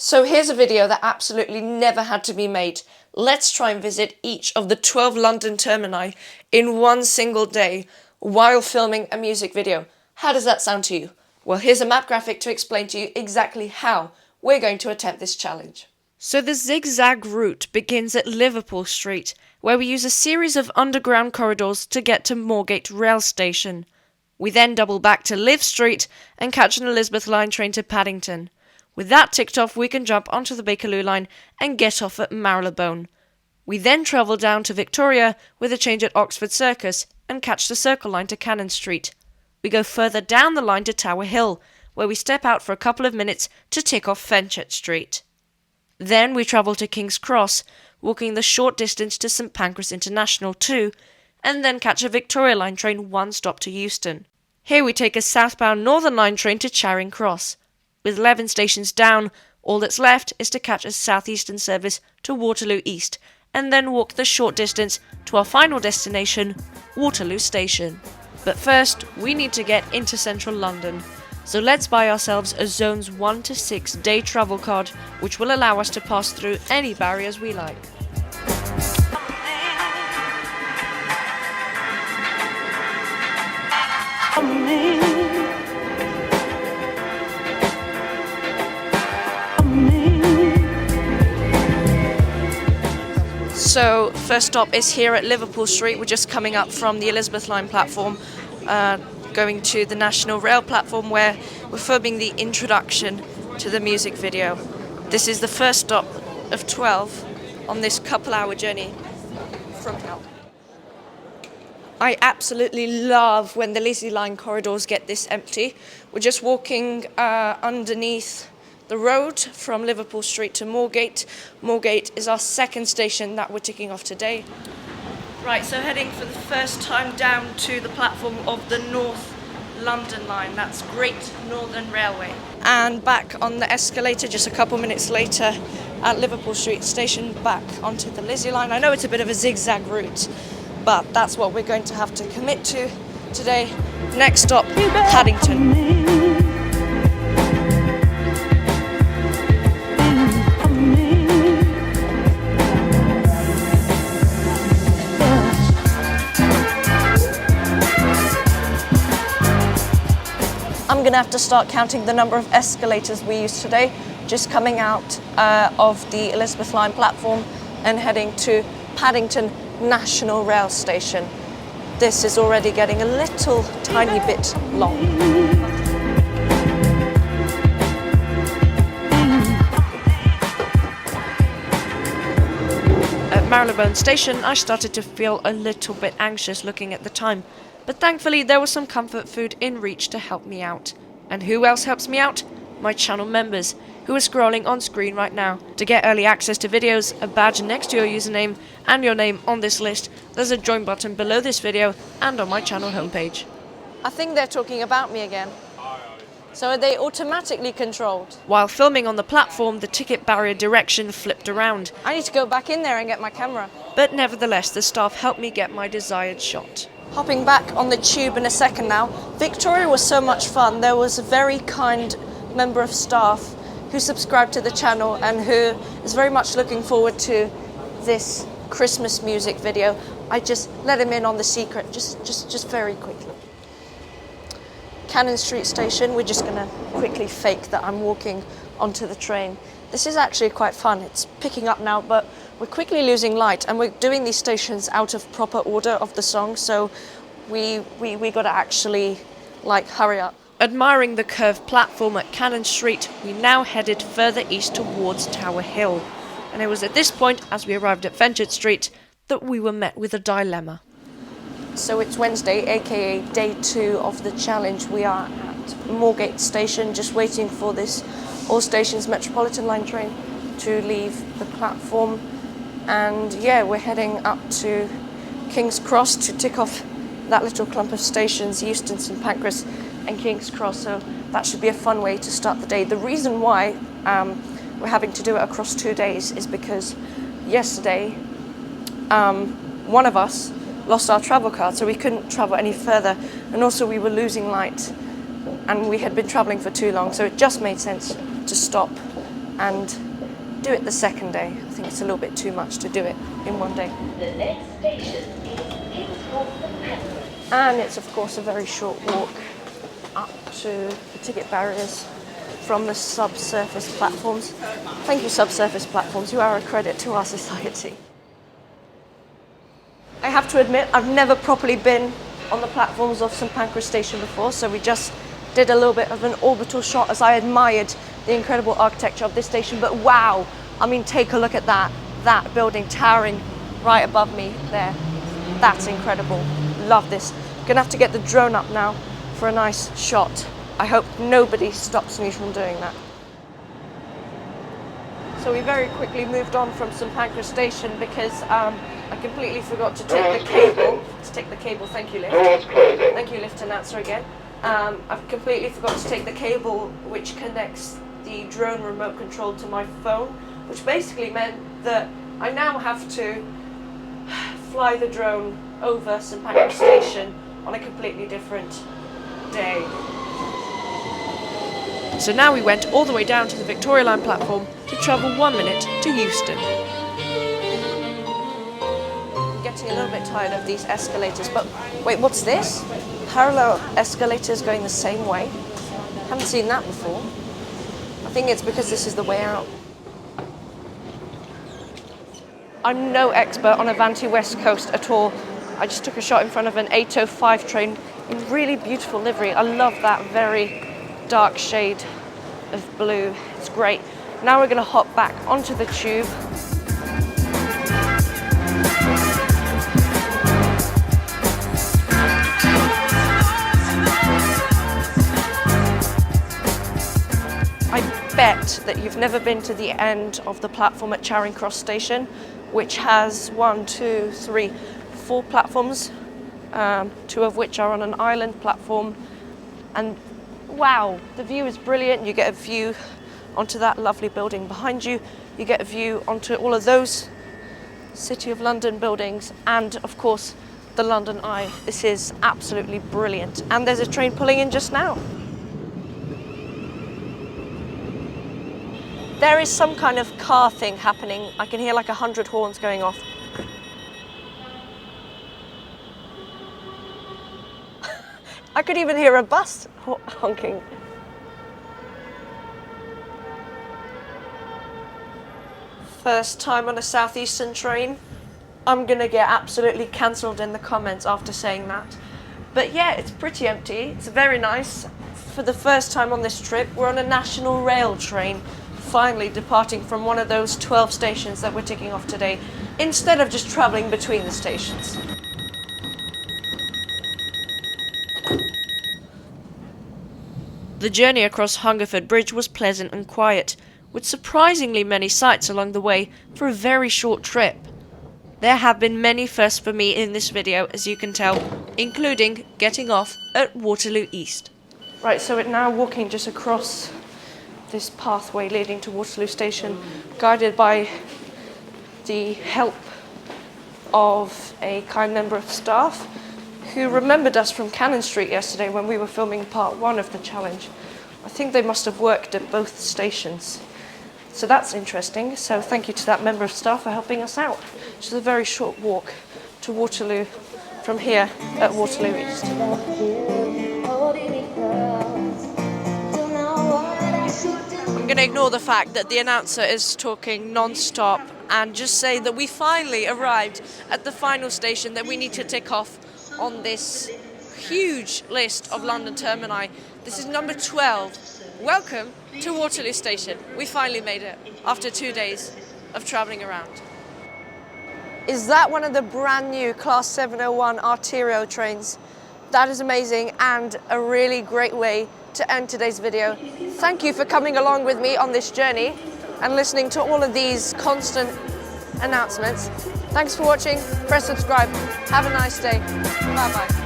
So here's a video that absolutely never had to be made. Let's try and visit each of the 12 London termini in one single day while filming a music video. How does that sound to you? Well, here's a map graphic to explain to you exactly how we're going to attempt this challenge. So the zigzag route begins at Liverpool Street, where we use a series of underground corridors to get to Moorgate rail station. We then double back to Liv Street and catch an Elizabeth line train to Paddington. With that ticked off, we can jump onto the Bakerloo line and get off at Marylebone. We then travel down to Victoria with a change at Oxford Circus and catch the Circle line to Cannon Street. We go further down the line to Tower Hill, where we step out for a couple of minutes to tick off Fenchurch Street. Then we travel to King's Cross, walking the short distance to St Pancras International 2, and then catch a Victoria line train one stop to Euston. Here we take a southbound Northern line train to Charing Cross. With 11 stations down, all that's left is to catch a southeastern service to Waterloo East, and then walk the short distance to our final destination, Waterloo Station. But first, we need to get into central London. So let's buy ourselves a Zones 1 to 6 day travel card, which will allow us to pass through any barriers we like. So first stop is here at Liverpool Street. We're just coming up from the Elizabeth line platform, going to the National Rail platform where we're filming the introduction to the music video. This is the first stop of 12 on this couple-hour journey from Hull. I absolutely love when the Lizzie line corridors get this empty. We're just walking underneath the road from Liverpool Street to Moorgate. Moorgate is our second station that we're ticking off today. Right, so heading for the first time down to the platform of the North London line. That's Great Northern Railway. And back on the escalator just a couple minutes later at Liverpool Street Station, back onto the Lizzie line. I know it's a bit of a zigzag route, but that's what we're going to have to commit to today. Next stop, Paddington. I'm going to have to start counting the number of escalators we used today, just coming out of the Elizabeth line platform and heading to Paddington National Rail Station. This is already getting a little tiny bit long. At Marylebone Station, I started to feel a little bit anxious looking at the time. But thankfully there was some comfort food in reach to help me out. And who else helps me out? My channel members, who are scrolling on screen right now. To get early access to videos, a badge next to your username and your name on this list, there's a join button below this video and on my channel homepage. I think they're talking about me again. So are they automatically controlled? While filming on the platform, the ticket barrier direction flipped around. I need to go back in there and get my camera. But nevertheless, the staff helped me get my desired shot. Hopping back on the tube in a second now. Victoria was so much fun. There was a very kind member of staff who subscribed to the channel and who is very much looking forward to this Christmas music video. I just let him in on the secret, just very quickly. Cannon Street Station, we're just going to quickly fake that I'm walking onto the train. This is actually quite fun. It's picking up now, but we're quickly losing light, and we're doing these stations out of proper order of the song, so we got to actually hurry up. Admiring the curved platform at Cannon Street, we now headed further east towards Tower Hill. And it was at this point, as we arrived at Fenchurch Street, that we were met with a dilemma. So it's Wednesday, aka day 2 of the challenge. We are at Moorgate Station, just waiting for this All Stations Metropolitan line train to leave the platform. And yeah, we're heading up to King's Cross to tick off that little clump of stations, Euston, St Pancras and King's Cross, so that should be a fun way to start the day. The reason why we're having to do it across 2 days is because yesterday one of us lost our travel card, so we couldn't travel any further, and also we were losing light and we had been travelling for too long, so it just made sense to stop and do it the second day. I think it's a little bit too much to do it in one day. The next station is Kingston Terminus. And it's of course a very short walk up to the ticket barriers from the subsurface platforms. Thank you, subsurface platforms, you are a credit to our society. I have to admit, I've never properly been on the platforms of St Pancras Station before, so we just did a little bit of an orbital shot as I admired the incredible architecture of this station. But wow, I mean, take a look at that building towering right above me there. That's incredible. Love this. Gonna have to get the drone up now for a nice shot. I hope nobody stops me from doing that. So we very quickly moved on from St Pancras Station because I completely forgot to take the cable. Thank you, Lift. Thank you, Lift announcer again. I've completely forgot to take the cable which connects the drone remote control to my phone, which basically meant that I now have to fly the drone over St Pancras Station on a completely different day. So now we went all the way down to the Victoria Line platform to travel 1 minute to Euston. I'm getting a little bit tired of these escalators, but wait, what's this? Parallel escalators going the same way? Haven't seen that before. I think it's because this is the way out. I'm no expert on Avanti West Coast at all. I just took a shot in front of an 805 train in really beautiful livery. I love that very dark shade of blue. It's great. Now we're going to hop back onto the tube. I bet that you've never been to the end of the platform at Charing Cross Station, which has 4 platforms, 2 of which are on an island platform. And wow, the view is brilliant. You get a view onto that lovely building behind you. You get a view onto all of those City of London buildings and, of course, the London Eye. This is absolutely brilliant. And there's a train pulling in just now. There is some kind of car thing happening. I can hear like 100 horns going off. I could even hear a bus honking. First time on a southeastern train. I'm gonna get absolutely cancelled in the comments after saying that. But yeah, it's pretty empty. It's very nice. For the first time on this trip, we're on a national rail train, finally departing from one of those 12 stations that we're ticking off today, instead of just travelling between the stations. The journey across Hungerford Bridge was pleasant and quiet, with surprisingly many sights along the way for a very short trip. There have been many firsts for me in this video, as you can tell, including getting off at Waterloo East. Right, so we're now walking just across this pathway leading to Waterloo Station, guided by the help of a kind member of staff who remembered us from Cannon Street yesterday when we were filming part 1 of the challenge. I think they must have worked at both stations. So that's interesting. So thank you to that member of staff for helping us out. Just a very short walk to Waterloo from here at Waterloo East. I'm going to ignore the fact that the announcer is talking non-stop and just say that we finally arrived at the final station that we need to tick off on this huge list of London Termini. This is number 12. Welcome to Waterloo Station. We finally made it after 2 days of travelling around. Is that one of the brand new Class 701 arterial trains? That is amazing and a really great way to end today's video. Thank you for coming along with me on this journey and listening to all of these constant announcements. Thanks for watching. Press subscribe. Have a nice day. Bye bye.